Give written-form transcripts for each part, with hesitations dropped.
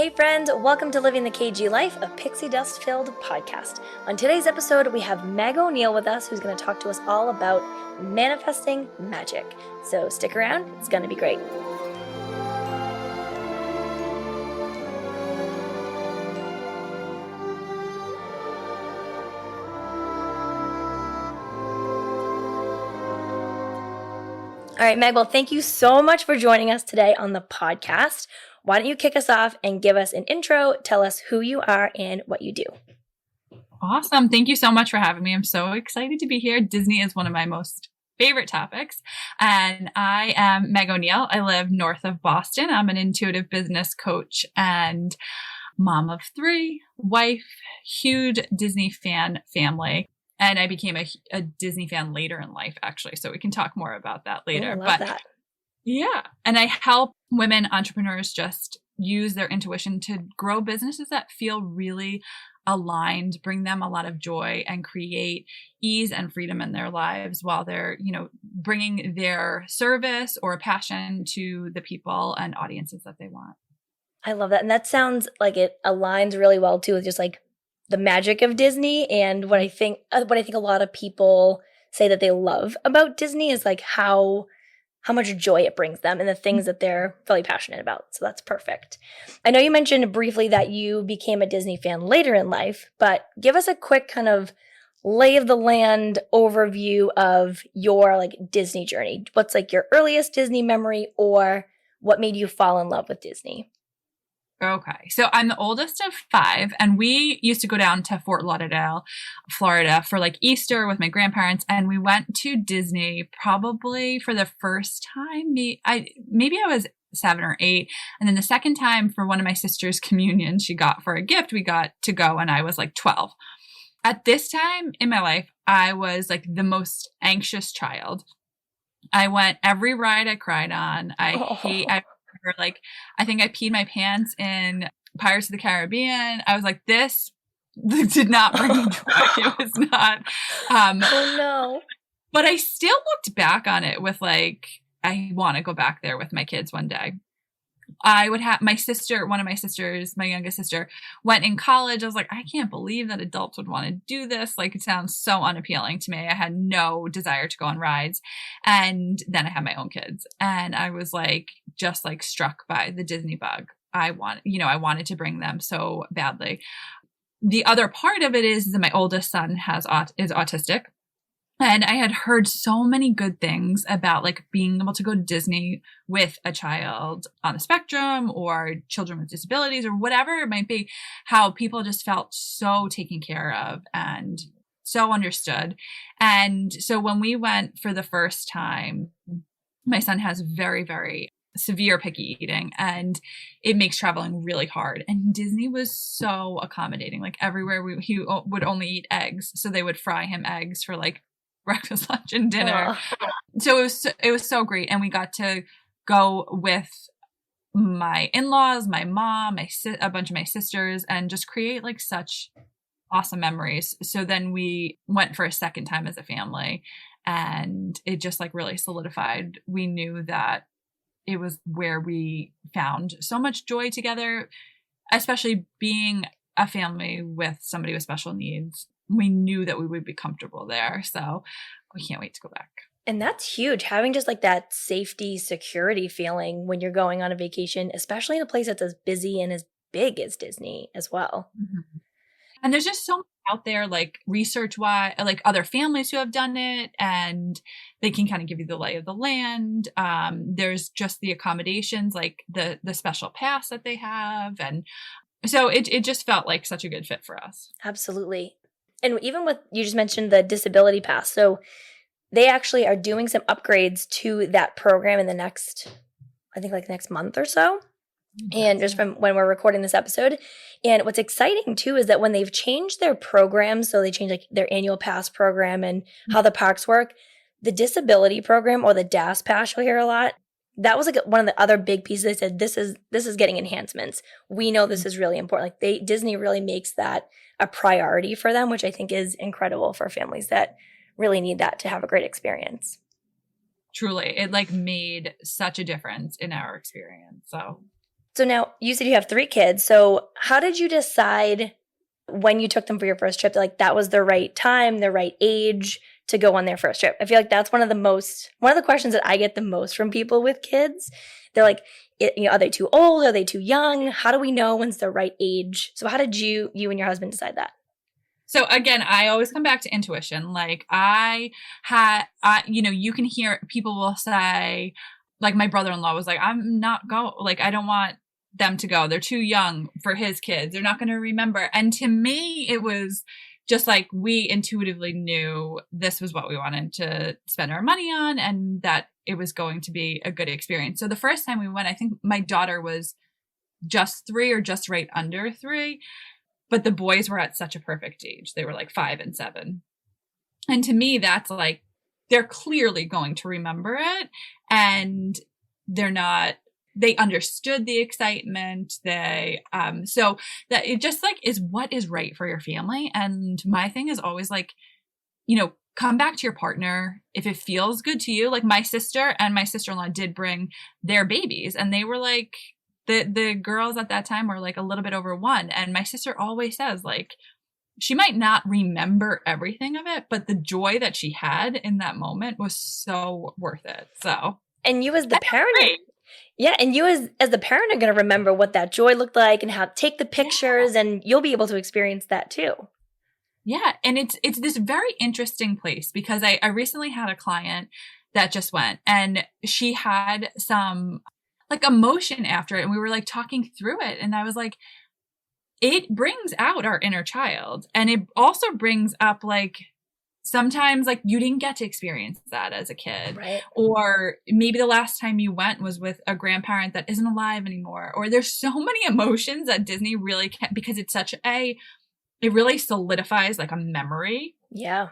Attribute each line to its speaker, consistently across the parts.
Speaker 1: Hey friends, welcome to Living the KG Life, a pixie dust filled podcast. On today's episode, we have Meg O'Neill with us, who's going to talk to us all about manifesting magic. So stick around, it's going to be great. All right, Meg, well, thank you so much for joining us today on the podcast. Why don't you kick us off and give us an intro, tell us who you are and what you do.
Speaker 2: Awesome. Thank you so much for having me. I'm so excited to be here. Disney is one of my most favorite topics. And I am Meg O'Neill. I live north of Boston. I'm an intuitive business coach and mom of 3, wife, huge Disney fan family. And I became a Disney fan later in life, actually. So we can talk more about that later.
Speaker 1: I love that.
Speaker 2: Yeah. And I help women entrepreneurs just use their intuition to grow businesses that feel really aligned, bring them a lot of joy, and create ease and freedom in their lives while they're, bringing their service or passion to the people and audiences that they want.
Speaker 1: I love that. And that sounds like it aligns really well too with just like the magic of Disney. And what I think a lot of people say that they love about Disney is like how much joy it brings them and the things that they're really passionate about. So that's perfect. I know you mentioned briefly that you became a Disney fan later in life, but give us a quick kind of lay of the land overview of your like Disney journey. What's like your earliest Disney memory or what made you fall in love with Disney?
Speaker 2: Okay. So I'm the oldest of 5, and we used to go down to Fort Lauderdale, Florida for like Easter with my grandparents. And we went to Disney probably for the first time. Maybe I was 7 or 8. And then the second time for one of my sister's communion she got for a gift, we got to go and I was like 12. At this time in my life, I was like the most anxious child. I went every ride I cried on. I think I peed my pants in Pirates of the Caribbean. I was like, this did not bring me joy. It was not.
Speaker 1: Oh no.
Speaker 2: But I still looked back on it with like, I want to go back there with my kids one day. I would have one of my sisters, my youngest sister, went in college. I was like, I can't believe that adults would want to do this. Like, it sounds so unappealing to me. I had no desire to go on rides. And then I had my own kids. And I was like, just like struck by the Disney bug. I wanted to bring them so badly. The other part of it is that my oldest son is autistic. And I had heard so many good things about like being able to go to Disney with a child on the spectrum or children with disabilities or whatever it might be, how people just felt so taken care of and so understood. And so when we went for the first time, my son has very, very severe picky eating and it makes traveling really hard. And Disney was so accommodating. Like everywhere he would only eat eggs. So they would fry him eggs for like breakfast, lunch, and dinner. So it was so great. And we got to go with my in-laws, my mom, a bunch of my sisters, and just create like such awesome memories. So then we went for a second time as a family and it just like really solidified. We knew that it was where we found so much joy together, especially being a family with somebody with special needs. We knew that we would be comfortable there. So we can't wait to go back.
Speaker 1: And that's huge. Having just like that safety, security feeling when you're going on a vacation, especially in a place that's as busy and as big as Disney as well.
Speaker 2: Mm-hmm. And there's just so much out there, like research-wise, like other families who have done it, and they can kind of give you the lay of the land. There's just the accommodations, like the special pass that they have. And so it just felt like such a good fit for us.
Speaker 1: Absolutely. And even with, you just mentioned the disability pass. So they actually are doing some upgrades to that program in the next month or so. And just from when we're recording this episode. And what's exciting too is that when they've changed their programs, so they changed like their annual pass program and how the parks work, the disability program or the DAS pass, you'll hear a lot. That was like one of the other big pieces. They said, this is getting enhancements. We know this is really important. Like Disney really makes that a priority for them, which I think is incredible for families that really need that to have a great experience.
Speaker 2: Truly, it like made such a difference in our experience. So
Speaker 1: So now you said you have 3 kids. So how did you decide when you took them for your first trip, like that was the right time, the right age to go on their first trip? I feel like that's one of the questions that I get the most from people with kids. They're like, are they too old? Are they too young? How do we know when's the right age? So how did you and your husband decide that?
Speaker 2: So again, I always come back to intuition. Like you can hear people will say, like my brother-in-law was like, I don't want them to go. They're too young for his kids. They're not going to remember. And to me, it was just like we intuitively knew this was what we wanted to spend our money on and that it was going to be a good experience. So the first time we went, I think my daughter was just 3 or just right under 3, but the boys were at such a perfect age. They were like 5 and 7. And to me, that's like, they're clearly going to remember it and they understood the excitement. So that it just like is what is right for your family. And my thing is always like, come back to your partner if it feels good to you. Like my sister and my sister-in-law did bring their babies and they were like, the girls at that time were like a little bit over 1. And my sister always says like, she might not remember everything of it, but the joy that she had in that moment was so worth it. So,
Speaker 1: and you as the parent, yeah, and you as the parent are going to remember what that joy looked like and how to take the pictures, and you'll be able to experience that too.
Speaker 2: Yeah, and it's this very interesting place because I recently had a client that just went and she had some like emotion after it, and we were like talking through it, and I was like, it brings out our inner child, and it also brings up like sometimes like you didn't get to experience that as a kid,
Speaker 1: right? Or
Speaker 2: maybe the last time you went was with a grandparent that isn't alive anymore, or there's so many emotions that Disney really can, because it's it really solidifies like a memory.
Speaker 1: Yeah.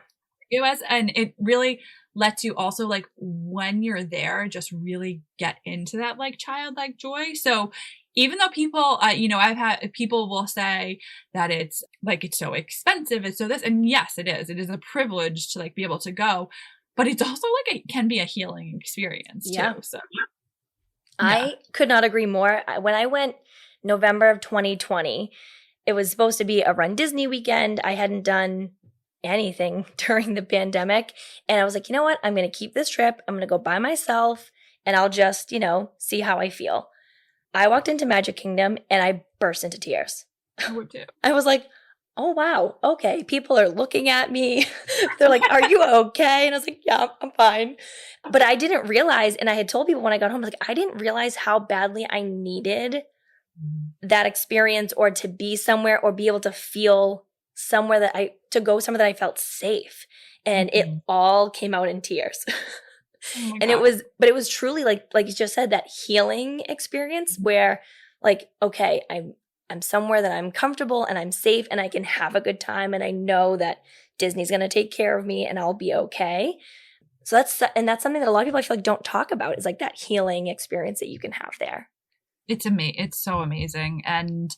Speaker 2: And it really lets you also like when you're there, just really get into that like childlike joy. So even though people, I've had people will say that it's like, it's so expensive. It's so this, and yes, it is. It is a privilege to like be able to go, but it's also like, it can be a healing experience too. So
Speaker 1: I could not agree more. When I went November of 2020, it was supposed to be a Run Disney weekend. I hadn't done anything during the pandemic. And I was like, you know what? I'm going to keep this trip. I'm going to go by myself and I'll just, see how I feel. I walked into Magic Kingdom and I burst into tears.
Speaker 2: I would too.
Speaker 1: I was like, oh, wow. Okay. People are looking at me. They're like, are you okay? And I was like, yeah, I'm fine. But I didn't realize, and I had told people when I got home, like, I didn't realize how badly I needed that experience or to be somewhere or be able to feel somewhere to go somewhere that I felt safe. And it all came out in tears.
Speaker 2: Oh
Speaker 1: and it was truly like you just said, that healing experience where like, okay, I'm somewhere that I'm comfortable and I'm safe and I can have a good time. And I know that Disney's going to take care of me and I'll be okay. So that's something that a lot of people I feel like don't talk about, is like that healing experience that you can have there.
Speaker 2: It's so amazing. And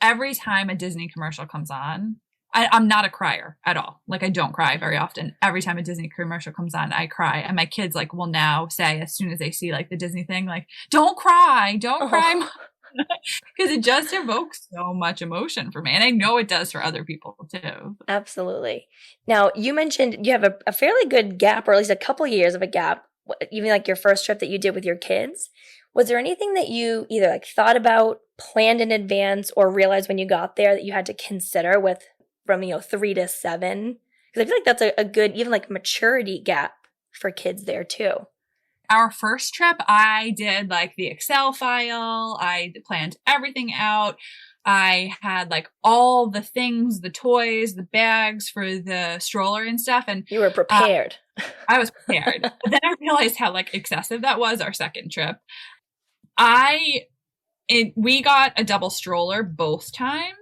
Speaker 2: every time a Disney commercial comes on, I'm not a crier at all. Like I don't cry very often. Every time a Disney commercial comes on, I cry. And my kids like will now say as soon as they see like the Disney thing, like, don't cry, Mom. Because it just evokes so much emotion for me. And I know it does for other people too.
Speaker 1: Absolutely. Now, you mentioned you have a fairly good gap, or at least a couple years of a gap, even like your first trip that you did with your kids. Was there anything that you either like thought about, planned in advance, or realized when you got there that you had to consider from 3 to 7? Because I feel like that's a good even like maturity gap for kids there too.
Speaker 2: Our first trip, I did like the Excel file. I planned everything out. I had like all the things, the toys, the bags for the stroller and stuff. And
Speaker 1: you were prepared.
Speaker 2: I was prepared. But then I realized how like excessive that was our second trip. We got a double stroller both times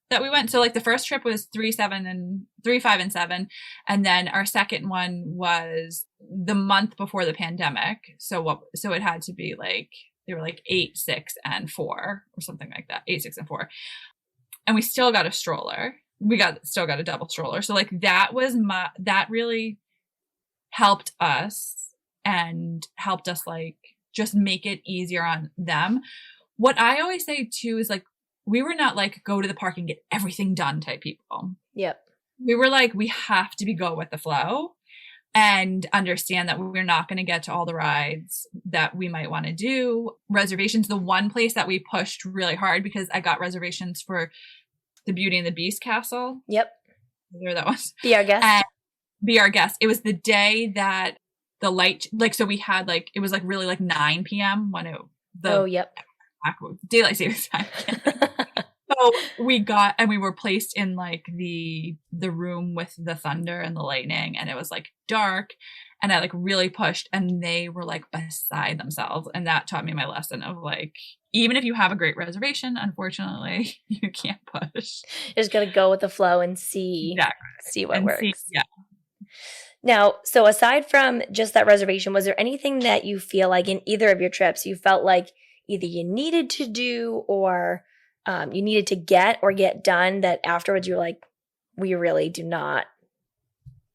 Speaker 2: that we went. So like the first trip was 3, 5, and 7. And then our second one was the month before the pandemic. So it had to be like, they were like 8, 6, and 4 or something like that. 8, 6, and 4. And we still got a stroller. Still got a double stroller. So like that really helped us and helped us like just make it easier on them. what I always say too is like, we were not like go to the park and get everything done type people.
Speaker 1: Yep.
Speaker 2: We were like, we have to go with the flow and understand that we're not going to get to all the rides that we might want to do. Reservations, the one place that we pushed really hard because I got reservations for the Beauty and the Beast castle.
Speaker 1: Yep.
Speaker 2: There that was.
Speaker 1: Be our guest.
Speaker 2: And be our guest. It was the day that the light, like, so we had like, it was like really like 9 p.m. when
Speaker 1: yep.
Speaker 2: Daylight savings time. So we got, and we were placed in like the room with the thunder and the lightning, and it was like dark, and I like really pushed, and they were like beside themselves. And that taught me my lesson of like, even if you have a great reservation, unfortunately, you can't push.
Speaker 1: You just got to go with the flow and see what works.
Speaker 2: Yeah.
Speaker 1: Now, so aside from just that reservation, was there anything that you feel like in either of your trips you felt like either you needed to do or you needed to get done that afterwards you're like, we really did not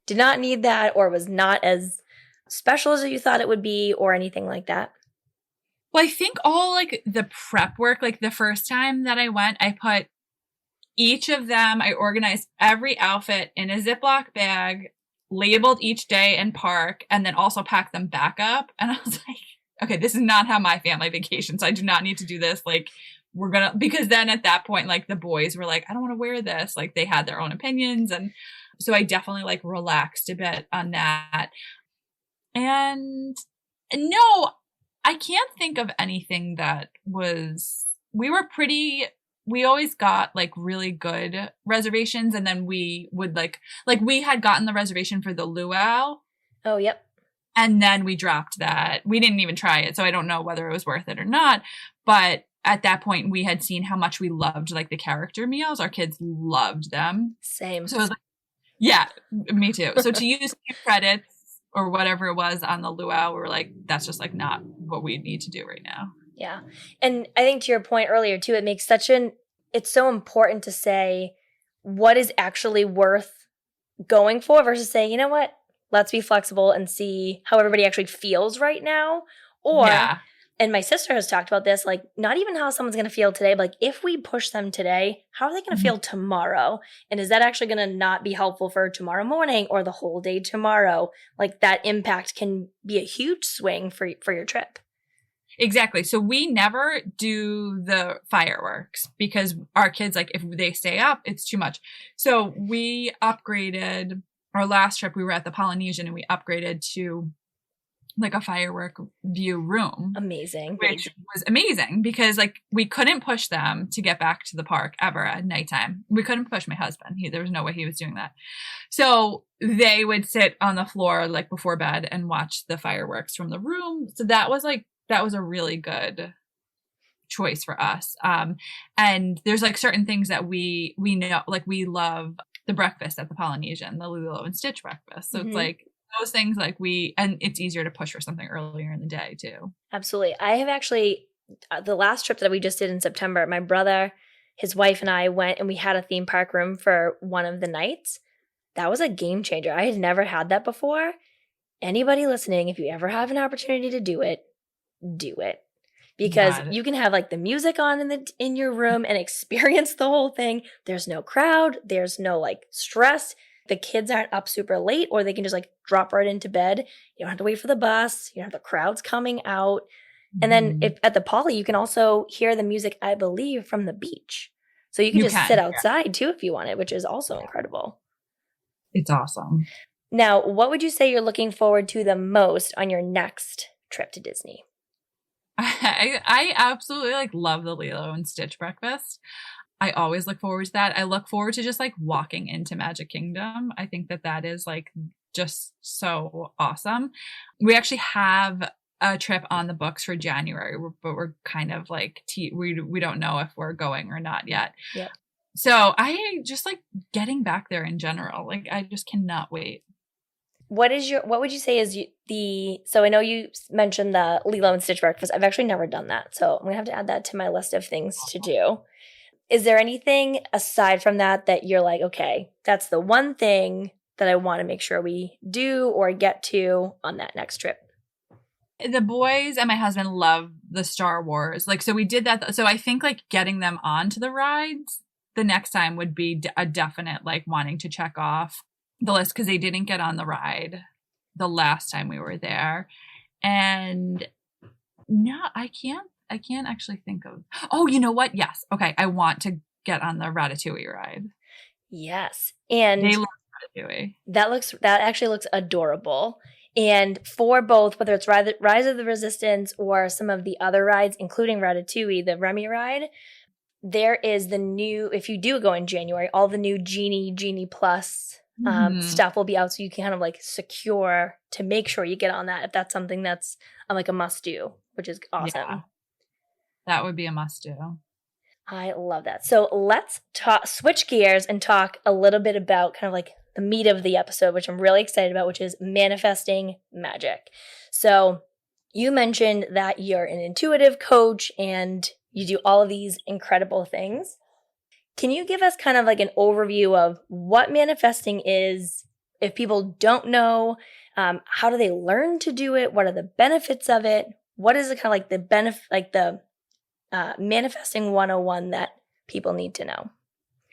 Speaker 1: need that, or was not as special as you thought it would be, or anything like that?
Speaker 2: Well, I think all like the prep work, like the first time that I went, I put each of them, I organized every outfit in a Ziploc bag, labeled each day and park, and then also packed them back up. And I was like, okay, this is not how my family vacations. So I do not need to do this. Like, because then at that point, like the boys were like, I don't want to wear this. Like they had their own opinions. And so I definitely like relaxed a bit on that. And no, I can't think of anything that was, we always got like really good reservations. And then we would like we had gotten the reservation for the luau.
Speaker 1: Oh, yep.
Speaker 2: And then we dropped that. We didn't even try it. So I don't know whether it was worth it or not. But at that point, we had seen how much we loved like the character meals. Our kids loved them.
Speaker 1: Same.
Speaker 2: So I was like, yeah, me too. So to use credits or whatever it was on the luau, we were like, that's just like not what we need to do right now.
Speaker 1: Yeah. And I think to your point earlier too, it makes it's so important to say what is actually worth going for versus saying, you know what, let's be flexible and see how everybody actually feels right now. Or, and my sister has talked about this, like not even how someone's going to feel today, but like if we push them today, how are they going to feel tomorrow? And is that actually going to not be helpful for tomorrow morning or the whole day tomorrow? Like that impact can be a huge swing for your trip.
Speaker 2: Exactly. So we never do the fireworks because our kids, like if they stay up, it's too much. So we upgraded our last trip. We were at the Polynesian and we upgraded to like a firework view room.
Speaker 1: Amazing.
Speaker 2: Which was amazing because like we couldn't push them to get back to the park ever at nighttime. We couldn't push my husband. There was no way he was doing that. So they would sit on the floor like before bed and watch the fireworks from the room. So that was a really good choice for us. And there's like certain things that we know, like we love the breakfast at the Polynesian, the Lilo and Stitch breakfast. So it's like those things like and it's easier to push for something earlier in the day too.
Speaker 1: Absolutely. I have actually, the last trip that we just did in September, my brother, his wife and I went and we had a theme park room for one of the nights. That was a game changer. I had never had that before. Anybody listening, if you ever have an opportunity to do it, do it. Because you can have like the music on in your room and experience the whole thing. There's no crowd. There's no like stress. The kids aren't up super late, or they can just like drop right into bed. You don't have to wait for the bus. You don't have the crowds coming out. And then at the Poly, you can also hear the music, I believe, from the beach. So you can sit outside too if you want it, which is also incredible.
Speaker 2: It's awesome.
Speaker 1: Now, what would you say you're looking forward to the most on your next trip to Disney?
Speaker 2: I absolutely like love the Lilo and Stitch breakfast. I always look forward to that. I look forward to just like walking into Magic Kingdom. I think that is like just so awesome. We actually have a trip on the books for January, but we're kind of like we don't know if we're going or not yet.
Speaker 1: Yeah.
Speaker 2: So I just like getting back there in general. Like I just cannot wait.
Speaker 1: What would you say is so I know you mentioned the Lilo and Stitch breakfast. I've actually never done that. So I'm going to have to add that to my list of things to do. Is there anything aside from that you're like, okay, that's the one thing that I want to make sure we do or get to on that next trip?
Speaker 2: the boys and my husband love the Star Wars. Like, so we did that. So I think like getting them onto the rides the next time would be a definite like wanting to check off the list, because they didn't get on the ride the last time we were there. And no, I can't actually think of. Oh, you know what? Yes. Okay. I want to get on the Ratatouille ride.
Speaker 1: Yes. And
Speaker 2: They love Ratatouille.
Speaker 1: that actually looks adorable. And for both, whether it's Rise of the Resistance or some of the other rides, including Ratatouille, the Remy ride, there is the new, if you do go in January, all the new Genie Plus stuff will be out, so you can kind of like secure to make sure you get on that if that's something that's like a must do, which is awesome.
Speaker 2: Yeah, that would be a must do.
Speaker 1: I love that. So let's switch gears and talk a little bit about kind of like the meat of the episode, which I'm really excited about, which is manifesting magic. So you mentioned that you're an intuitive coach and you do all of these incredible things. Can you give us kind of like an overview of what manifesting is? If people don't know, how do they learn to do it? What are the benefits of it? What is it kind of like the benefit, like the manifesting 101 that people need to know?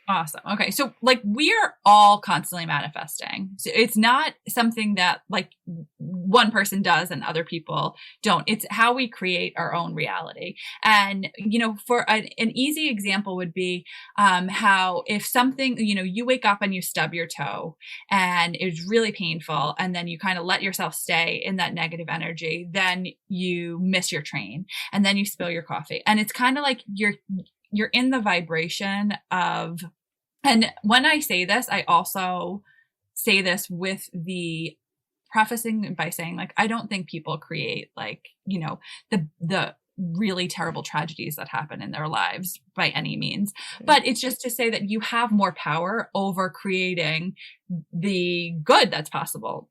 Speaker 2: Awesome. Okay. So like we are all constantly manifesting. So it's not something that like one person does and other people don't. It's how we create our own reality. And, you know, for an easy example would be how if something, you know, you wake up and you stub your toe and it's really painful, and then you kind of let yourself stay in that negative energy, then you miss your train and then you spill your coffee. And it's kind of like you're in the vibration of, and when I say this, I also say this with the prefacing by saying like, I don't think people create like, you know, the really terrible tragedies that happen in their lives by any means, but it's just to say that you have more power over creating the good that's possible.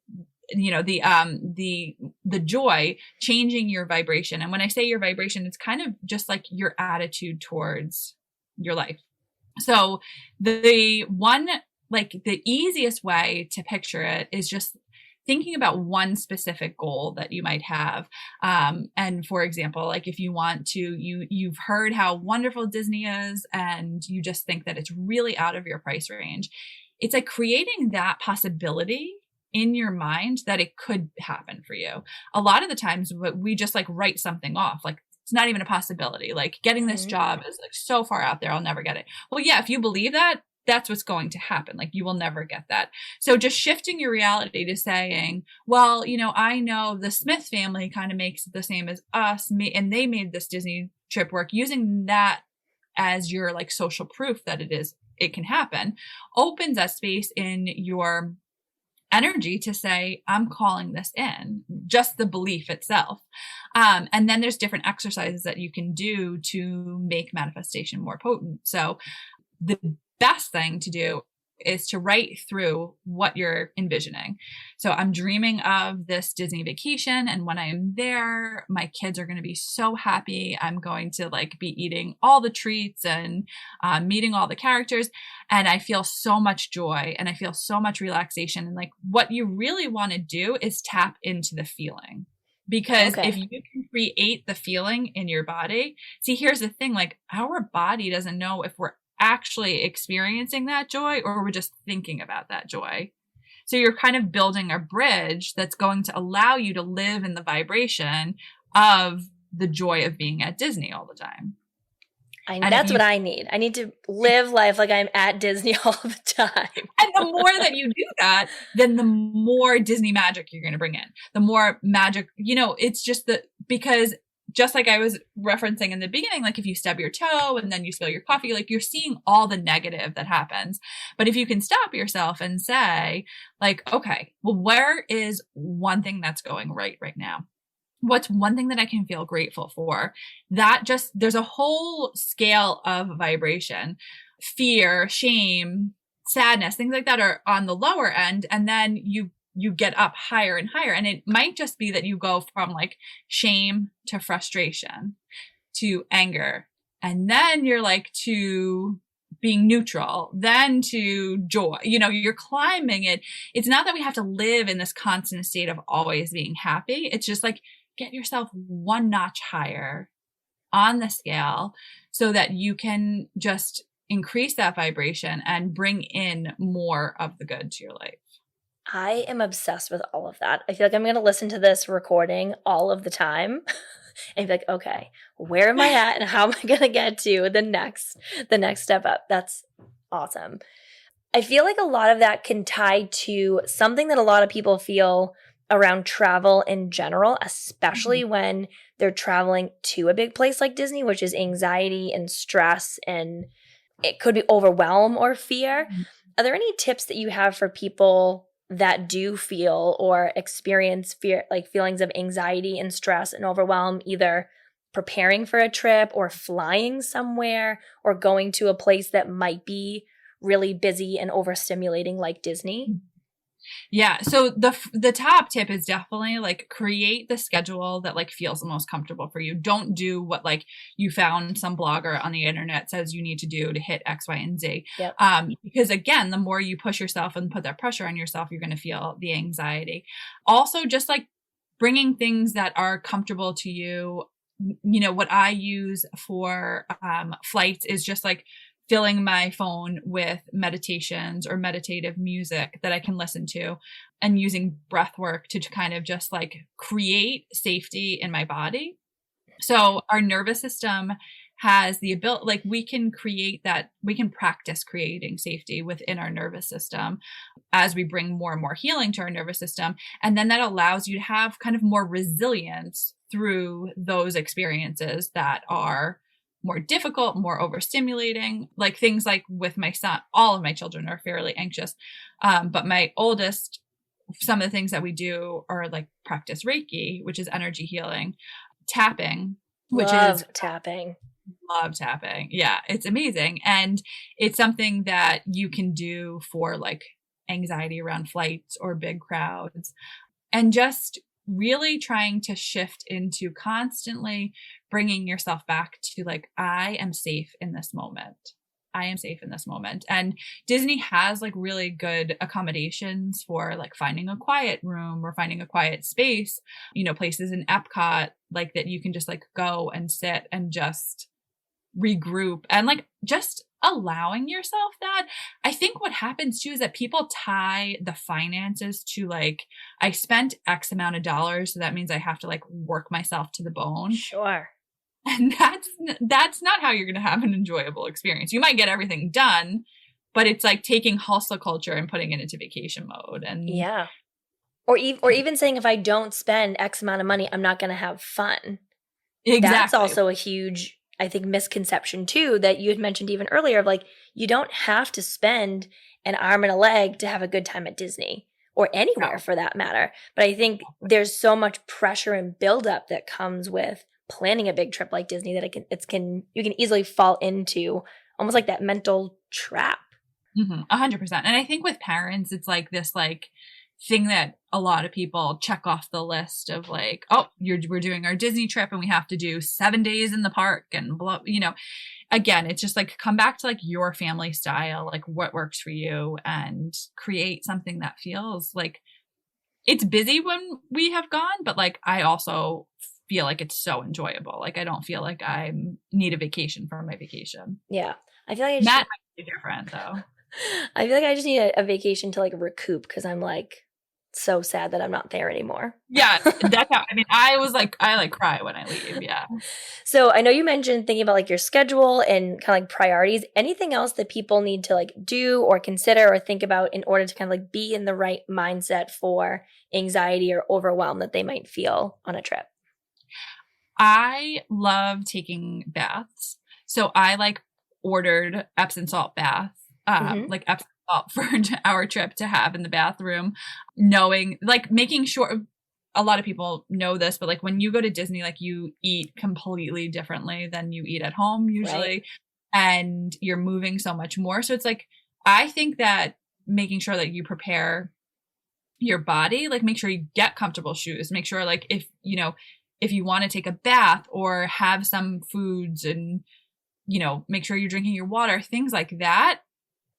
Speaker 2: You know, the joy, changing your vibration. And when I say your vibration, it's kind of just like your attitude towards your life. So the one, like the easiest way to picture it is just thinking about one specific goal that you might have. And for example, like if you want to, you've heard how wonderful Disney is, and you just think that it's really out of your price range. It's like creating that possibility in your mind that it could happen for you. A lot of the times we just like write something off. Like it's not even a possibility. Like getting this job is like so far out there, I'll never get it. Well, yeah, if you believe that, that's what's going to happen. Like you will never get that. So just shifting your reality to saying, well, you know, I know the Smith family kind of makes it the same as us, and they made this Disney trip work, using that as your like social proof that it can happen, opens that space in your energy to say, I'm calling this in, just the belief itself. And then there's different exercises that you can do to make manifestation more potent. So the best thing to do is to write through what you're envisioning. So I'm dreaming of this Disney vacation, and when I am there, my kids are going to be so happy. I'm going to like be eating all the treats and meeting all the characters, and I feel so much joy and I feel so much relaxation. And like what you really want to do is tap into the feeling. Because if you can create the feeling in your body, see, here's the thing, like our body doesn't know if we're actually experiencing that joy or we're just thinking about that joy. So you're kind of building a bridge that's going to allow you to live in the vibration of the joy of being at Disney all the time.
Speaker 1: That's what I need. I need to live life like I'm at Disney all the time.
Speaker 2: And the more that you do that, then the more Disney magic you're going to bring in. The more magic, you know, it's just because just like I was referencing in the beginning, like if you stub your toe and then you spill your coffee, like you're seeing all the negative that happens. But if you can stop yourself and say like, okay, well, where is one thing that's going right now? What's one thing that I can feel grateful for? There's a whole scale of vibration, fear, shame, sadness, things like that are on the lower end. And then you get up higher and higher. And it might just be that you go from like shame to frustration to anger. And then you're like to being neutral, then to joy. You know, you're climbing it. It's not that we have to live in this constant state of always being happy. It's just like get yourself one notch higher on the scale so that you can just increase that vibration and bring in more of the good to your life.
Speaker 1: I am obsessed with all of that. I feel like I'm going to listen to this recording all of the time and be like, okay, where am I at and how am I going to get to the next step up? That's awesome. I feel like a lot of that can tie to something that a lot of people feel around travel in general, especially when they're traveling to a big place like Disney, which is anxiety and stress, and it could be overwhelm or fear. Are there any tips that you have for people that do feel or experience fear, like feelings of anxiety and stress and overwhelm, either preparing for a trip or flying somewhere or going to a place that might be really busy and overstimulating like Disney?
Speaker 2: Yeah. So the top tip is definitely like create the schedule that like feels the most comfortable for you. Don't do what like you found some blogger on the internet says you need to do to hit X, Y, and Z.
Speaker 1: Yep.
Speaker 2: Because again, the more you push yourself and put that pressure on yourself, you're going to feel the anxiety. Also, just like bringing things that are comfortable to you. You know, what I use for flights is just like filling my phone with meditations or meditative music that I can listen to, and using breath work to kind of just like create safety in my body. So our nervous system has the ability, like we can practice creating safety within our nervous system as we bring more and more healing to our nervous system. And then that allows you to have kind of more resilience through those experiences that are more difficult, more overstimulating, like things like with my son. All of my children are fairly anxious. But my oldest, some of the things that we do are like practice Reiki, which is energy healing, tapping, which
Speaker 1: Love
Speaker 2: is
Speaker 1: tapping.
Speaker 2: love tapping. Yeah, it's amazing. And it's something that you can do for like anxiety around flights or big crowds, and just really trying to shift into constantly bringing yourself back to like, I am safe in this moment. I am safe in this moment. And Disney has like really good accommodations for like finding a quiet room or finding a quiet space, you know, places in Epcot like that you can just like go and sit and just regroup and like just allowing yourself that. I think what happens too is that people tie the finances to like, I spent X amount of dollars, so that means I have to like work myself to the bone.
Speaker 1: Sure.
Speaker 2: And that's not how you're going to have an enjoyable experience. You might get everything done, but it's like taking hustle culture and putting it into vacation mode. And
Speaker 1: Yeah. Or even saying, if I don't spend X amount of money, I'm not going to have fun.
Speaker 2: exactly.
Speaker 1: That's also a huge, I think, misconception too, that you had mentioned even earlier, of like, you don't have to spend an arm and a leg to have a good time at Disney or anywhere for that matter. But I think there's so much pressure and buildup that comes with planning a big trip like Disney that you can easily fall into almost like that mental trap.
Speaker 2: 100%. And I think with parents, it's like this like thing that a lot of people check off the list of like, oh, we're doing our Disney trip and we have to do 7 days in the park and blah, you know. Again, it's just like come back to like your family style, like what works for you, and create something that feels like it's busy when we have gone, but like I also feel like it's so enjoyable. Like I don't feel like I need a vacation from my vacation.
Speaker 1: Yeah. I feel like
Speaker 2: That might be different though.
Speaker 1: I feel like I just need a vacation to like recoup, because I'm like so sad that I'm not there anymore.
Speaker 2: Yeah, that's how, I mean, I like cry when I leave. Yeah.
Speaker 1: So I know you mentioned thinking about like your schedule and kind of like priorities. Anything else that people need to like do or consider or think about in order to kind of like be in the right mindset for anxiety or overwhelm that they might feel on a trip?
Speaker 2: I love taking baths. So I like ordered Epsom salt bath, like Epsom salt for our trip to have in the bathroom, knowing, like making sure, a lot of people know this, but like when you go to Disney, like you eat completely differently than you eat at home usually. Right. And you're moving so much more. So it's like, I think that making sure that you prepare your body, like make sure you get comfortable shoes, make sure like if you want to take a bath or have some foods and, make sure you're drinking your water, things like that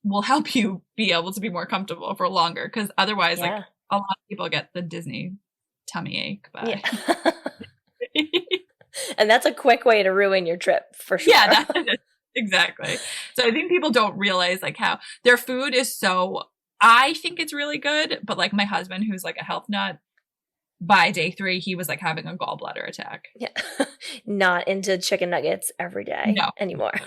Speaker 2: will help you be able to be more comfortable for longer. Cause otherwise, like a lot of people get the Disney tummy ache. But
Speaker 1: And that's a quick way to ruin your trip for sure.
Speaker 2: Yeah, exactly. So I think people don't realize like how their food is so, I think it's really good, but like my husband, who's like a health nut, by day 3, he was like having a gallbladder attack.
Speaker 1: Yeah. Not into chicken nuggets every day anymore.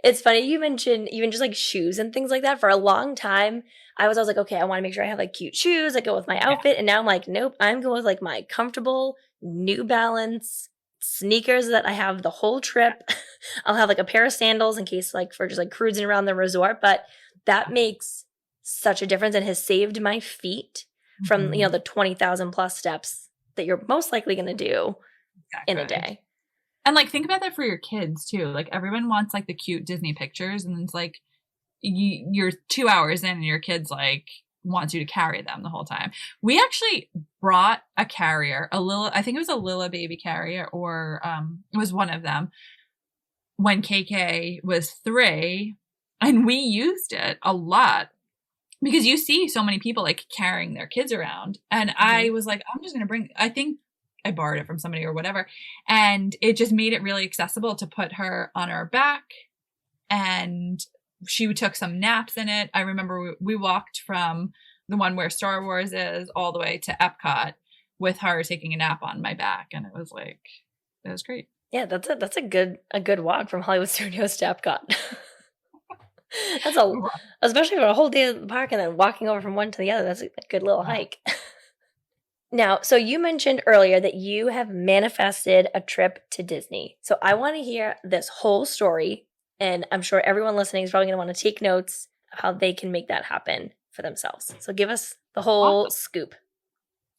Speaker 1: It's funny you mentioned even just like shoes and things like that. For a long time, I was like, okay, I want to make sure I have like cute shoes that go with my outfit. And now I'm like, nope, I'm going with like my comfortable New Balance sneakers that I have the whole trip. I'll have like a pair of sandals in case like for just like cruising around the resort. But that makes such a difference and has saved my feet from, you know, the 20,000 plus steps that you're most likely going to do in a day.
Speaker 2: And like, think about that for your kids too. Like everyone wants like the cute Disney pictures, and it's like you're 2 hours in and your kid's like wants you to carry them the whole time. We actually brought a carrier, I think it was a Lila baby carrier, or it was one of them when KK was 3, and we used it a lot because you see so many people like carrying their kids around. And I was like, I'm just going to bring, I think I borrowed it from somebody or whatever. And it just made it really accessible to put her on our back. And she took some naps in it. I remember we walked from the one where Star Wars is all the way to Epcot with her taking a nap on my back. And it was like, it was great.
Speaker 1: Yeah, that's a good walk from Hollywood Studios to Epcot. That's especially for a whole day at the park and then walking over from one to the other. That's a good little hike. Now, so you mentioned earlier that you have manifested a trip to Disney. So I want to hear this whole story, and I'm sure everyone listening is probably going to want to take notes of how they can make that happen for themselves. So give us the whole scoop.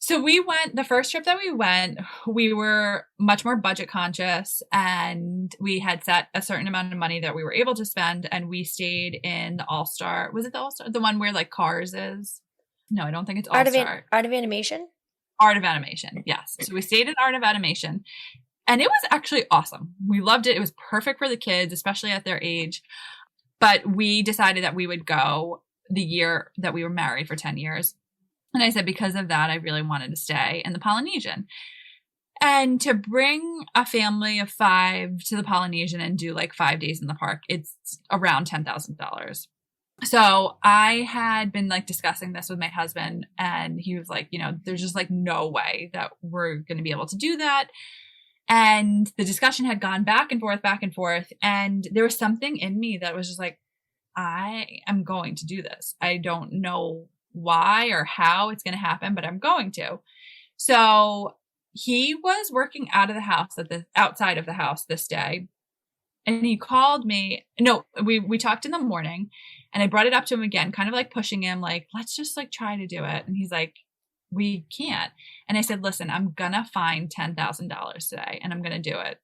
Speaker 2: So the first trip that we went, we were much more budget conscious, and we had set a certain amount of money that we were able to spend, and we stayed in the All-Star. Was it the All-Star? The one where like Cars is? No, I don't think it's All-Star.
Speaker 1: Art of Animation?
Speaker 2: Art of Animation, yes. So we stayed in Art of Animation, and it was actually awesome. We loved it. It was perfect for the kids, especially at their age. But we decided that we would go the year that we were married for 10 years. And I said, because of that, I really wanted to stay in the Polynesian. And to bring a family of 5 to the Polynesian and do like 5 days in the park, it's around $10,000. So I had been like discussing this with my husband, and he was like, you know, there's just like no way that we're going to be able to do that. And the discussion had gone back and forth. And there was something in me that was just like, I am going to do this. I don't know why or how it's going to happen, but I'm going to. So he was working outside of the house this day. And he called me. No, we talked in the morning, and I brought it up to him again, kind of like pushing him, like, let's just like try to do it. And he's like, we can't. And I said, listen, I'm going to find $10,000 today, and I'm going to do it.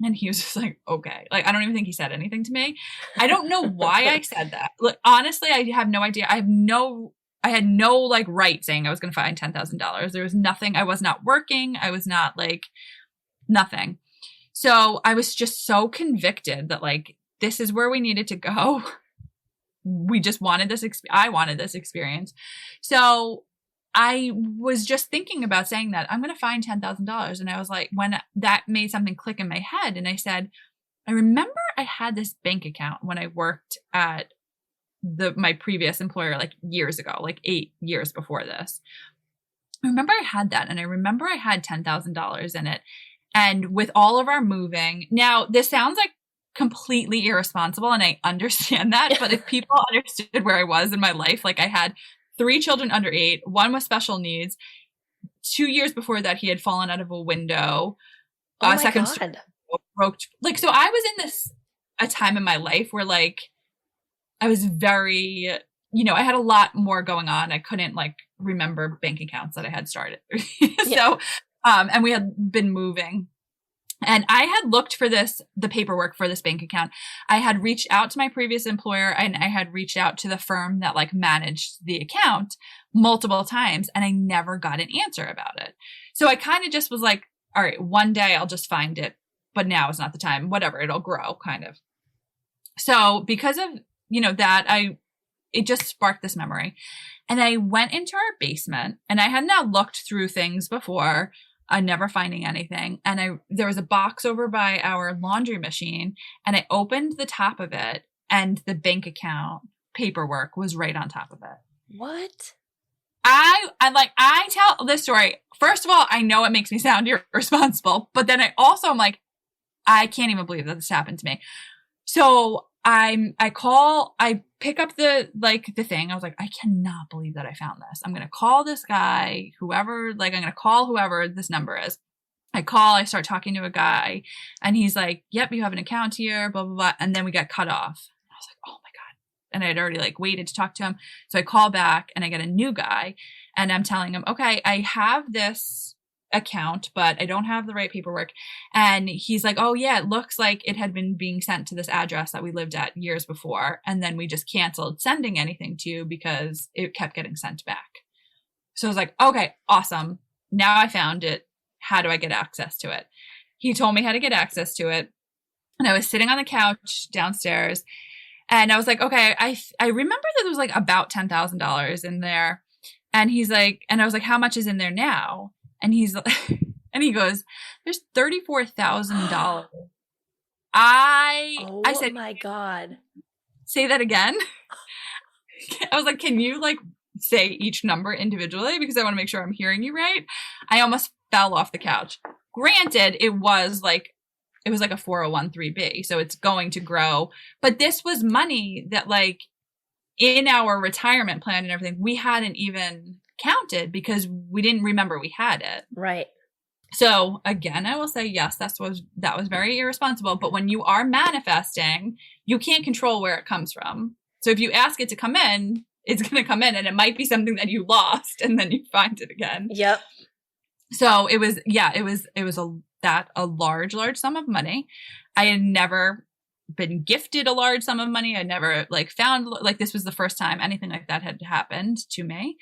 Speaker 2: And he was just like, okay. Like, I don't even think he said anything to me. I don't know why I said that. Like, honestly, I have no idea. I had no like right saying I was going to find $10,000. There was nothing. I was not working. I was not like nothing. So I was just so convicted that like, this is where we needed to go. We just wanted this. I wanted this experience. So I was just thinking about saying that I'm going to find $10,000. And I was like, when that made something click in my head, and I said, I remember I had this bank account when I worked at my previous employer, like years ago, like 8 years before this. I remember I had that, and I remember I had $10,000 in it. And with all of our moving, now this sounds like completely irresponsible, and I understand that, but if people understood where I was in my life, like I had 3 children under 8, one with special needs. 2 years before that, he had fallen out of a window.
Speaker 1: Oh my
Speaker 2: second
Speaker 1: God.
Speaker 2: Broke. Like, so I was in a time in my life where like, I was very, I had a lot more going on. I couldn't like remember bank accounts that I had started. So, and we had been moving, and I had looked for the paperwork for this bank account. I had reached out to my previous employer, and I had reached out to the firm that like managed the account multiple times, and I never got an answer about it. So I kind of just was like, all right, one day I'll just find it, but now is not the time, whatever, it'll grow kind of. So because of, it just sparked this memory, and I went into our basement, and I had not looked through things before. never finding anything. And there was a box over by our laundry machine, and I opened the top of it, and the bank account paperwork was right on top of it.
Speaker 1: What?
Speaker 2: I tell this story. First of all, I know it makes me sound irresponsible, but then I'm like, I can't even believe that this happened to me. So I pick up the thing. I was like, I cannot believe that I found this. I'm going to call this guy, I'm going to call whoever this number is. I start talking to a guy, and he's like, yep, you have an account here, blah, blah, blah. And then we got cut off. I was like, oh my God. And I had already waited to talk to him. So I call back, and I get a new guy, and I'm telling him, okay, I have this account, but I don't have the right paperwork. And he's like, oh yeah, it looks like it had been being sent to this address that we lived at years before. And then we just canceled sending anything to you because it kept getting sent back. So I was like, okay, awesome. Now I found it. How do I get access to it? He told me how to get access to it. And I was sitting on the couch downstairs, and I was like, okay, I remember that there was about $10,000 in there. And he's like, and I was like, how much is in there now? And and he goes, there's $34,000. I said,
Speaker 1: oh my God.
Speaker 2: Say that again. I was like, can you say each number individually? Because I want to make sure I'm hearing you right. I almost fell off the couch. Granted, it was like a 401(b), so it's going to grow. But this was money that in our retirement plan and everything, we hadn't even counted because we didn't remember we had it.
Speaker 1: Right.
Speaker 2: So again, I will say, yes, that was very irresponsible. But when you are manifesting, you can't control where it comes from. So if you ask it to come in, it's going to come in, and it might be something that you lost, and then you find it again.
Speaker 1: Yep.
Speaker 2: So it was a large sum of money. I had never been gifted a large sum of money. I never found this was the first time anything like that had happened to me.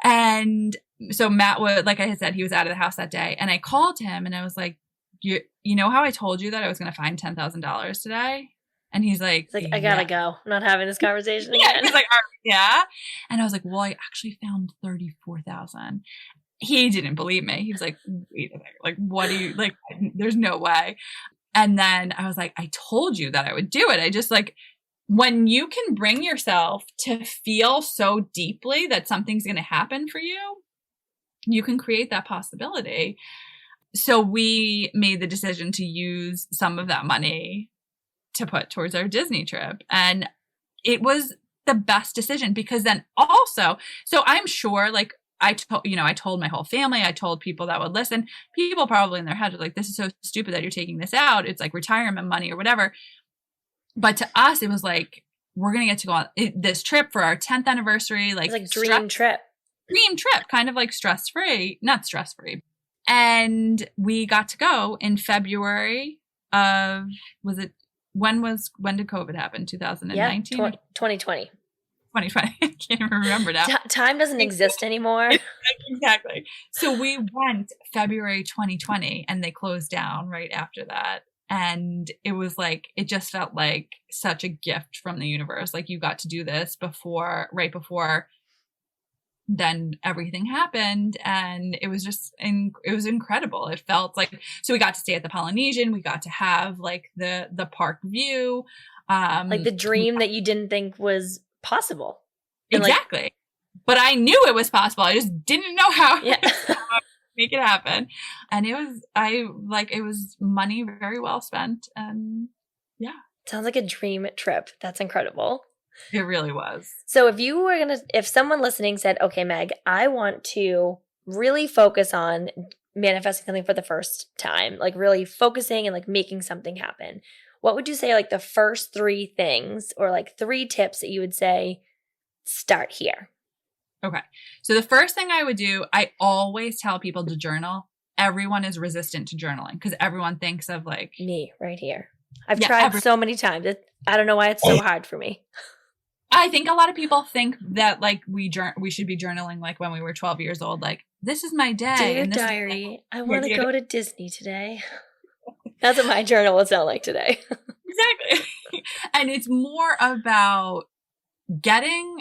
Speaker 2: And so Matt would, like I had said, he was out of the house that day, and I called him, and I was like, you know how I told you that I was going to find $10,000 today? And he's like,
Speaker 1: I gotta go. I'm not having this conversation
Speaker 2: yeah.
Speaker 1: again.
Speaker 2: He's like, yeah. And I was like, well, I actually found 34,000. He didn't believe me. He was like, wait a second, what do you, there's no way. And then I was like, I told you that I would do it. I just when you can bring yourself to feel so deeply that something's going to happen for you, you can create that possibility. So we made the decision to use some of that money to put towards our Disney trip. And it was the best decision because then also, so I'm sure I told my whole family, I told people that would listen, people probably in their heads were like, this is so stupid that you're taking this out. It's retirement money or whatever. But to us, it was we're going to get to go on this trip for our 10th anniversary.
Speaker 1: It's dream trip,
Speaker 2: kind of stress-free, not stress-free. And we got to go in February of, when did COVID happen? 2019?
Speaker 1: Yeah, 2020.
Speaker 2: 2020. I can't even remember now.
Speaker 1: Time doesn't exist anymore.
Speaker 2: Exactly. So we went February 2020, and they closed down right after that. And it was it just felt like such a gift from the universe. You got to do this right before then everything happened. And it was just, it was incredible. It felt so we got to stay at the Polynesian. We got to have the park view.
Speaker 1: The dream that you didn't think was possible.
Speaker 2: Exactly. But I knew it was possible. I just didn't know how. Yeah. Make it happen. And it was money very well spent. And yeah.
Speaker 1: Sounds like a dream trip. That's incredible.
Speaker 2: It really was.
Speaker 1: So if someone listening said, okay, Meg, I want to really focus on manifesting something for the first time, really focusing and making something happen, what would you say the first 3 things or 3 tips that you would say, start here?
Speaker 2: Okay. So the first thing I would do, I always tell people to journal. Everyone is resistant to journaling because everyone thinks of
Speaker 1: me right here. I've tried so many times. I don't know why it's so hard for me.
Speaker 2: I think a lot of people think that we should be journaling when we were 12 years old. This is my day.
Speaker 1: Dear diary, I want to go to Disney today. That's what my journal will sound like today.
Speaker 2: Exactly. And it's more about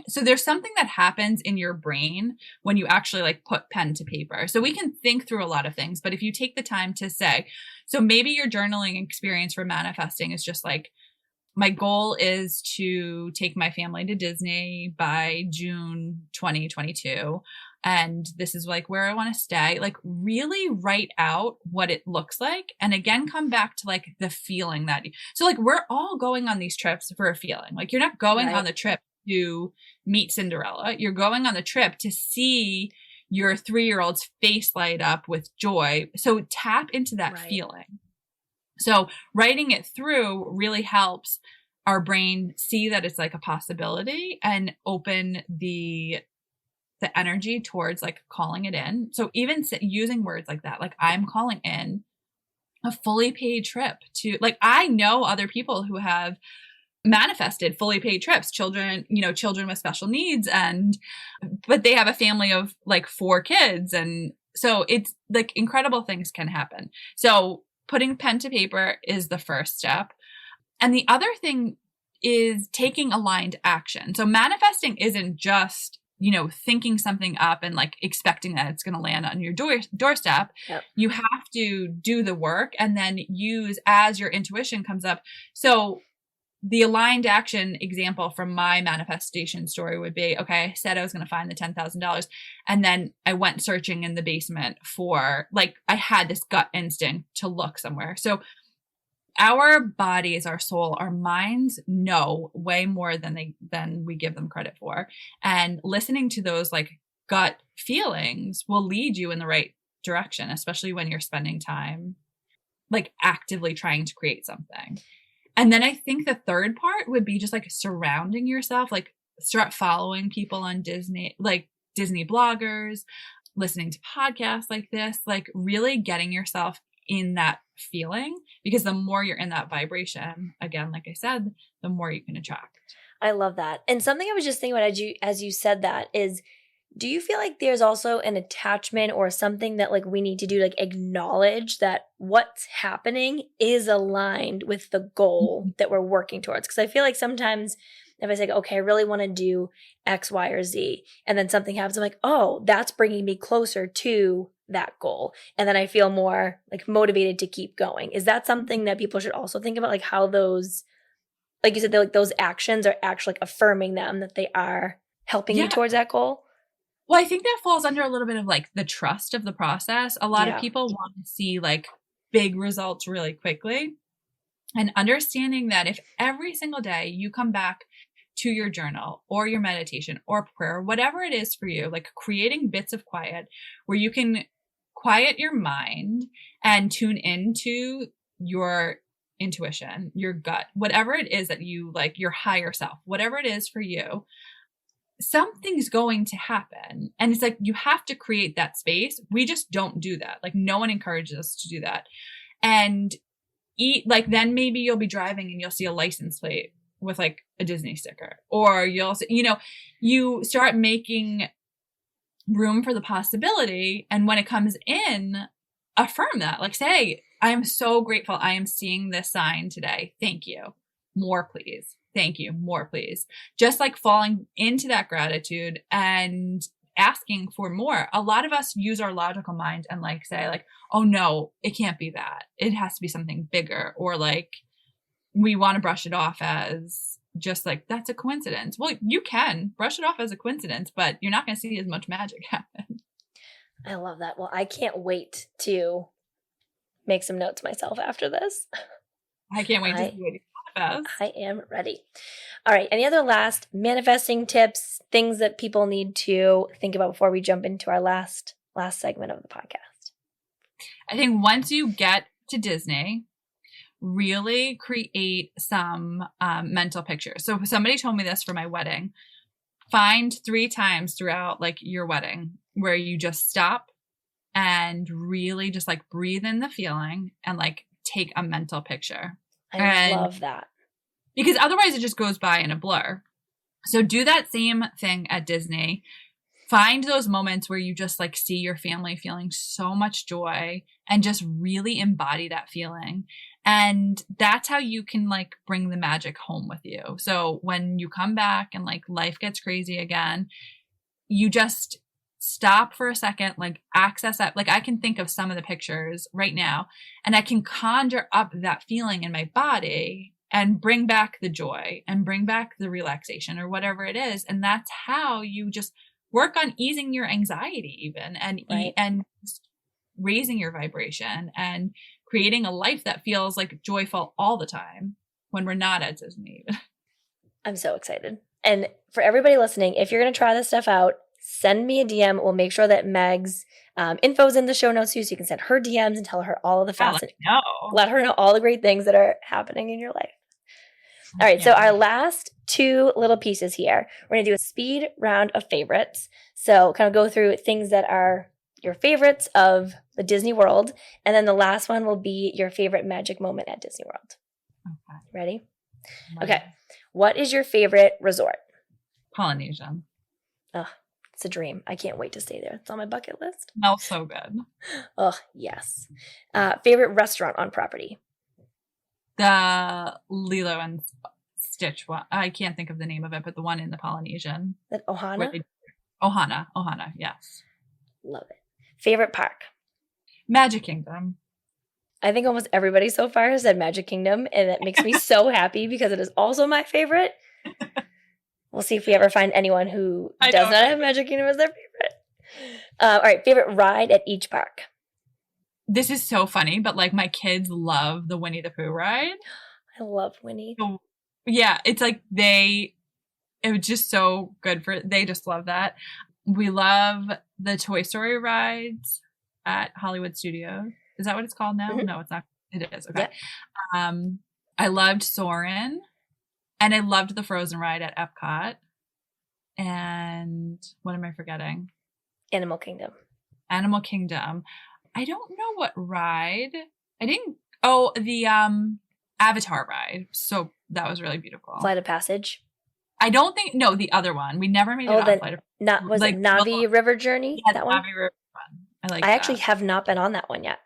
Speaker 2: so there's something that happens in your brain when you actually like put pen to paper. So we can think through a lot of things, but if you take the time to say, so maybe your journaling experience for manifesting is just like, my goal is to take my family to Disney by June 2022. And this is like where I want to stay. Like really write out what it looks like. And again, come back to like the feeling that, so like we're all going on these trips for a feeling. Like you're not going on the trip to meet Cinderella. You're going on the trip to see your 3-year-old's face light up with joy. So tap into that feeling. So writing it through really helps our brain see that it's like a possibility and open the energy towards like calling it in. So even using words like that, like I'm calling in a fully paid trip to, like, I know other people who have manifested fully paid trips, children with special needs, but they have a family of like 4 kids. And so it's like incredible things can happen. So putting pen to paper is the first step. And the other thing is taking aligned action. So manifesting isn't just, thinking something up and like expecting that it's going to land on your doorstep. Yep. You have to do the work and then use as your intuition comes up. So the aligned action example from my manifestation story would be, okay, I said I was going to find the $10,000. And then I went searching in the basement for, like, I had this gut instinct to look somewhere. So our bodies, our soul, our minds know way more than we give them credit for. And listening to those like gut feelings will lead you in the right direction, especially when you're spending time like actively trying to create something. And then I think the third part would be just like surrounding yourself, like start following people on Disney, like Disney bloggers, listening to podcasts like this, like really getting yourself in that feeling, because the more you're in that vibration, again, like I said, the more you can attract.
Speaker 1: I love that. And something I was just thinking about as you said that is, do you feel like there's also an attachment or something that like we need to do, like acknowledge that what's happening is aligned with the goal that we're working towards? Because I feel like sometimes if I say, okay, I really want to do X, Y, or Z, and then something happens, I'm like, oh, that's bringing me closer to that goal. And then I feel more like motivated to keep going. Is that something that people should also think about? Like how those, like you said, like those actions are actually like affirming them that they are helping you towards that goal?
Speaker 2: Well, I think that falls under a little bit of like the trust of the process. A lot of people want to see like big results really quickly, and understanding that if every single day you come back to your journal or your meditation or prayer, whatever it is for you, like creating bits of quiet where you can quiet your mind and tune into your intuition, your gut, whatever it is that you like, your higher self, whatever it is for you, something's going to happen. And it's like, you have to create that space. We just don't do that. Like no one encourages us to do that. And then maybe you'll be driving and you'll see a license plate with like a Disney sticker, or you'll, you start making room for the possibility. And when it comes in, affirm that, like say, I am so grateful. I am seeing this sign today. Thank you. More, please. Thank you. More, please. Just like falling into that gratitude and asking for more. A lot of us use our logical mind and like say like, oh no, it can't be that. It has to be something bigger. Or like we want to brush it off as just like, that's a coincidence. Well, you can brush it off as a coincidence, but you're not going to see as much magic happen.
Speaker 1: I love that. Well, I can't wait to make some notes myself after this.
Speaker 2: I can't wait to see what you manifest.
Speaker 1: I am ready. All right. Any other last manifesting tips, things that people need to think about before we jump into our last segment of the podcast?
Speaker 2: I think once you get to Disney, really create some mental pictures. So somebody told me this for my wedding. Find 3 times throughout like your wedding where you just stop and really just like breathe in the feeling and like take a mental picture.
Speaker 1: I love that.
Speaker 2: Because otherwise it just goes by in a blur. So do that same thing at Disney. Find those moments where you just like see your family feeling so much joy and just really embody that feeling. And that's how you can like bring the magic home with you. So when you come back and like life gets crazy again, you just stop for a second, like access that. Like I can think of some of the pictures right now and I can conjure up that feeling in my body and bring back the joy and bring back the relaxation or whatever it is. And that's how you just work on easing your anxiety even and
Speaker 1: Right.
Speaker 2: and raising your vibration and creating a life that feels like joyful all the time when we're not at Disney.
Speaker 1: I'm so excited. And for everybody listening, if you're going to try this stuff out, send me a DM. We'll make sure that Meg's info is in the show notes too, so you can send her DMs and tell her all of the let her know all the great things that are happening in your life. All right, so our last two little pieces here. We're going to do a speed round of favorites. So kind of go through things that are your favorites of the Disney World. And then the last one will be your favorite magic moment at Disney World.
Speaker 2: Okay.
Speaker 1: Ready? Okay. What is your favorite resort?
Speaker 2: Polynesian.
Speaker 1: Oh, it's a dream. I can't wait to stay there. It's on my bucket list.
Speaker 2: Smells so good.
Speaker 1: Oh, yes. Favorite restaurant on property?
Speaker 2: The Lilo and Stitch one. I can't think of the name of it, but the one in the Polynesian.
Speaker 1: That Ohana?
Speaker 2: Ohana, yes.
Speaker 1: Love it. Favorite park?
Speaker 2: Magic Kingdom.
Speaker 1: I think almost everybody so far has said Magic Kingdom, and it makes me so happy because it is also my favorite. We'll see if we ever find anyone who does not have Magic Kingdom as their favorite. All right, favorite ride at each park?
Speaker 2: This is so funny, but like my kids love the Winnie the Pooh ride.
Speaker 1: I love Winnie.
Speaker 2: So, yeah, it's like it was just so good they just love that. We love the Toy Story rides at Hollywood Studios. Is that what it's called now? Mm-hmm. No, it's not. It is. Okay. Yeah. I loved Soarin', and I loved the Frozen ride at Epcot. And what am I forgetting?
Speaker 1: Animal Kingdom.
Speaker 2: I don't know what ride. The Avatar ride. So that was really beautiful.
Speaker 1: Flight of Passage.
Speaker 2: I don't think, no, the other one. We never made it on Flight of
Speaker 1: Passage. Was it Navi River Journey?
Speaker 2: Yeah,
Speaker 1: that one?
Speaker 2: Navi River one.
Speaker 1: I actually have not been on that one yet.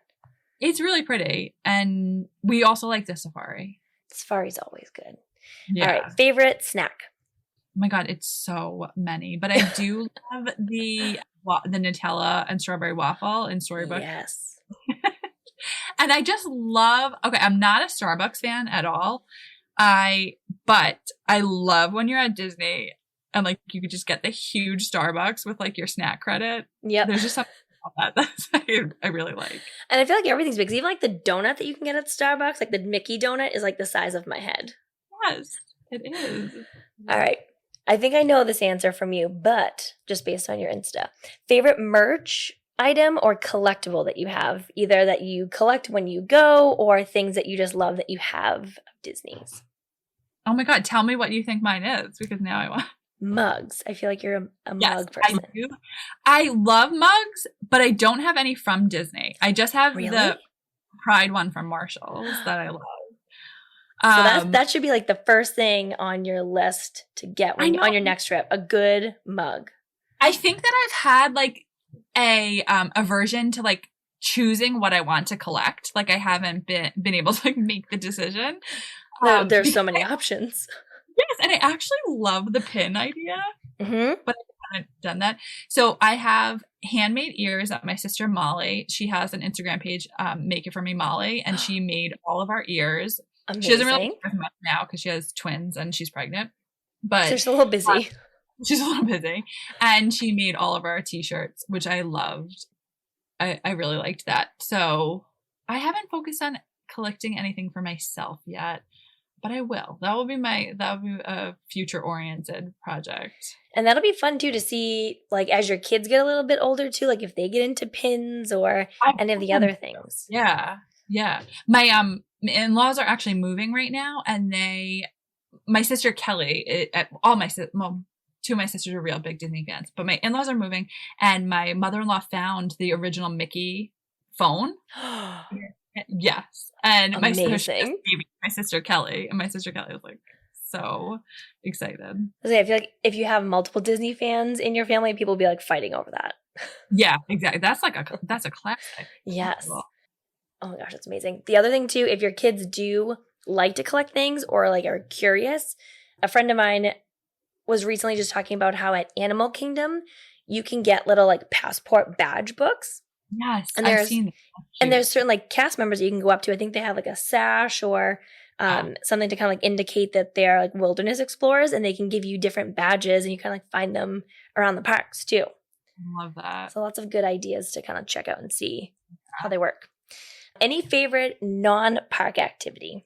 Speaker 2: It's really pretty. And we also like the safari.
Speaker 1: Safari's always good.
Speaker 2: Yeah.
Speaker 1: All right. Favorite snack?
Speaker 2: Oh my God, it's so many. But I do love the Nutella and strawberry waffle in Storybook.
Speaker 1: Yes.
Speaker 2: And I just love, I'm not a Starbucks fan at all. But I love when you're at Disney and like you could just get the huge Starbucks with like your snack credit.
Speaker 1: Yeah.
Speaker 2: There's just something about that I really like.
Speaker 1: And I feel like everything's big. Even like the donut that you can get at Starbucks, like the Mickey donut is like the size of my head.
Speaker 2: Yes, it is.
Speaker 1: All right. I think I know this answer from you, but just based on your Insta. Favorite merch item or collectible that you have, either that you collect when you go or things that you just love that you have of Disney's?
Speaker 2: Oh my God, tell me what you think mine is, because now I want
Speaker 1: mugs. I feel like you're a
Speaker 2: yes,
Speaker 1: mug person.
Speaker 2: I do. I love mugs, but I don't have any from Disney. I just have the Pride one from Marshall's that I love.
Speaker 1: So that should be like the first thing on your list to get on your next trip, a good mug.
Speaker 2: I think that I've had like a aversion to like choosing what I want to collect. Like I haven't been able to like make the decision.
Speaker 1: There's so many options.
Speaker 2: Yes, and I actually love the pin idea, but I haven't done that. So I have handmade ears that my sister Molly, she has an Instagram page, Make It For Me Molly, and she made all of our ears.
Speaker 1: Amazing.
Speaker 2: She doesn't really do much now because she has twins and she's pregnant. But
Speaker 1: she's a little busy.
Speaker 2: She's a little busy. And she made all of our t-shirts, which I loved. I really liked that. So I haven't focused on collecting anything for myself yet, but I will. That will be a future oriented project. And
Speaker 1: that'll be fun too to see, like, as your kids get a little bit older too, like if they get into pins or any of the other things.
Speaker 2: Yeah. Yeah. My in-laws are actually moving right now, and my sister Kelly, two of my sisters are real big Disney fans, but my in-laws are moving, and my mother-in-law found the original Mickey phone. Yes. And my sister Kelly was like so excited.
Speaker 1: Okay, I feel like if you have multiple Disney fans in your family, people will be like fighting over that.
Speaker 2: Yeah, exactly. That's a classic.
Speaker 1: Yes. Oh my gosh, that's amazing. The other thing too, if your kids do like to collect things or like are curious, a friend of mine was recently just talking about how at Animal Kingdom you can get little like passport badge books.
Speaker 2: Yes,
Speaker 1: And
Speaker 2: I've seen that.
Speaker 1: and there's certain like cast members that you can go up to. I think they have like a sash or something to kind of like indicate that they're like wilderness explorers, and they can give you different badges and you kind of like find them around the parks too.
Speaker 2: Love that.
Speaker 1: So lots of good ideas to kind of check out and see how they work. Any favorite non-park activity?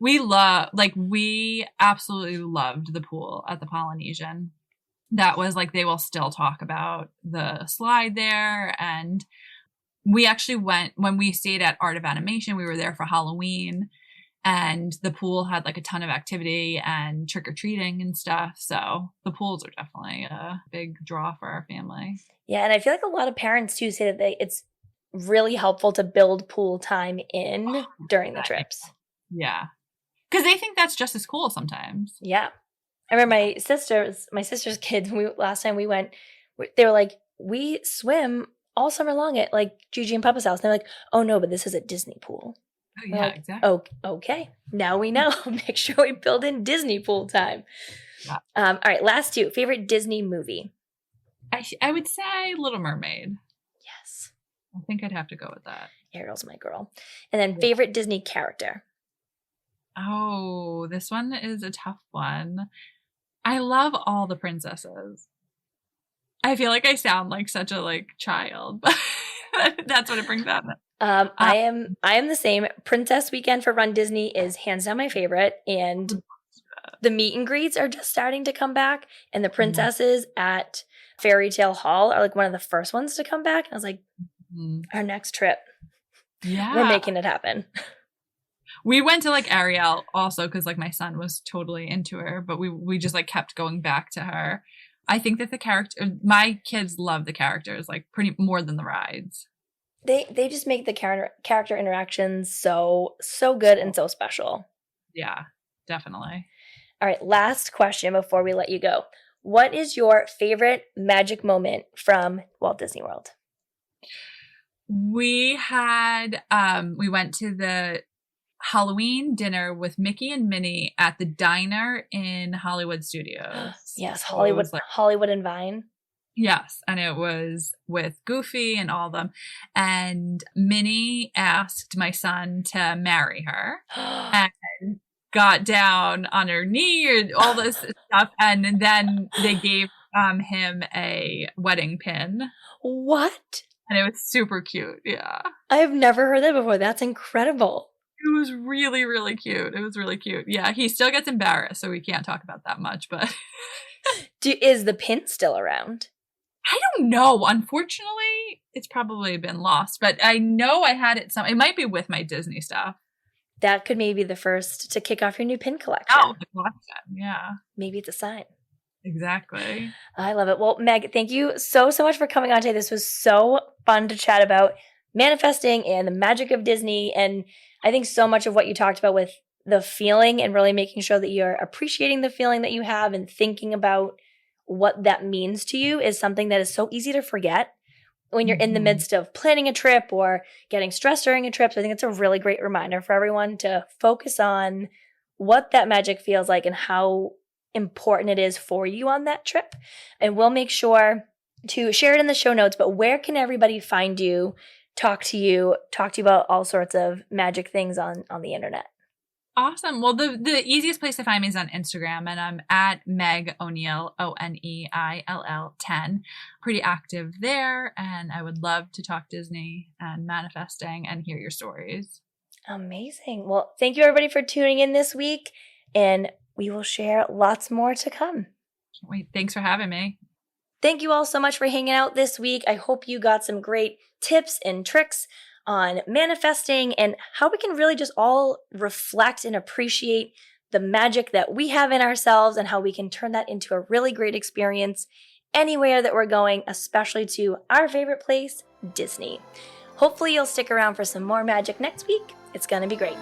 Speaker 2: We absolutely loved the pool at the Polynesian. That was like, they will still talk about the slide there. And we actually went, when we stayed at Art of Animation, we were there for Halloween, and the pool had like a ton of activity and trick-or-treating and stuff. So the pools are definitely a big draw for our family.
Speaker 1: Yeah, and I feel like a lot of parents too say that it's really helpful to build pool time in during the trips.
Speaker 2: Yeah. Because they think that's just as cool sometimes.
Speaker 1: Yeah. I remember my sister's kids, last time we went, they were like, we swim all summer long at like Gigi and Papa's house. And they're like, oh no, but this is a Disney pool.
Speaker 2: Oh, yeah,
Speaker 1: like,
Speaker 2: exactly.
Speaker 1: Oh, okay. Now we know. Make sure we build in Disney pool time.
Speaker 2: Yeah.
Speaker 1: All right, last two. Favorite Disney movie?
Speaker 2: I would say Little Mermaid.
Speaker 1: Yes.
Speaker 2: I think I'd have to go with that.
Speaker 1: Ariel's my girl. And then favorite Disney character?
Speaker 2: Oh, this one is a tough one. I love all the princesses. I feel like I sound like such a like child, but that's what it brings out.
Speaker 1: I am the same. Princess Weekend for Run Disney is hands down my favorite, and the meet and greets are just starting to come back, and the princesses at Fairy Tale Hall are like one of the first ones to come back. And I was like, our next trip, we're making it happen.
Speaker 2: We went to like Ariel also because like my son was totally into her, but we just like kept going back to her. I think that my kids love the characters like pretty more than the rides.
Speaker 1: They just make the character interactions so good and so special.
Speaker 2: Yeah, definitely.
Speaker 1: All right, last question before we let you go. What is your favorite magic moment from Walt Disney World?
Speaker 2: We went to the Halloween dinner with Mickey and Minnie at the diner in Hollywood Studios.
Speaker 1: Yes,
Speaker 2: So
Speaker 1: Hollywood and Vine.
Speaker 2: Yes, and it was with Goofy and all of them. And Minnie asked my son to marry her and got down on her knee and all this stuff. And then they gave him a wedding pin.
Speaker 1: What?
Speaker 2: And it was super cute. Yeah.
Speaker 1: I have never heard that before. That's incredible.
Speaker 2: It was really, really cute. It was really cute. Yeah, he still gets embarrassed, so we can't talk about that much. But
Speaker 1: is the pin still around?
Speaker 2: I don't know. Unfortunately, it's probably been lost. But I know I had it. It might be with my Disney stuff.
Speaker 1: That could maybe be the first to kick off your new pin collection.
Speaker 2: Oh, the collection. Yeah.
Speaker 1: Maybe it's a sign.
Speaker 2: Exactly.
Speaker 1: I love it. Well, Meg, thank you so much for coming on today. This was so fun to chat about manifesting and the magic of Disney. And I think so much of what you talked about with the feeling and really making sure that you're appreciating the feeling that you have and thinking about what that means to you is something that is so easy to forget when you're in the midst of planning a trip or getting stressed during a trip. So I think it's a really great reminder for everyone to focus on what that magic feels like and how important it is for you on that trip. And we'll make sure to share it in the show notes, but where can everybody find you, talk to you about all sorts of magic things on the internet?
Speaker 2: Awesome. Well, the easiest place to find me is on Instagram, and I'm at Meg O'Neill, Oneill 10. Pretty active there, and I would love to talk Disney and manifesting and hear your stories.
Speaker 1: Amazing. Well, thank you everybody for tuning in this week, and we will share lots more to come.
Speaker 2: Can't wait. Thanks for having me.
Speaker 1: Thank you all so much for hanging out this week. I hope you got some great tips and tricks on manifesting and how we can really just all reflect and appreciate the magic that we have in ourselves and how we can turn that into a really great experience anywhere that we're going, especially to our favorite place, Disney. Hopefully you'll stick around for some more magic next week. It's going to be great.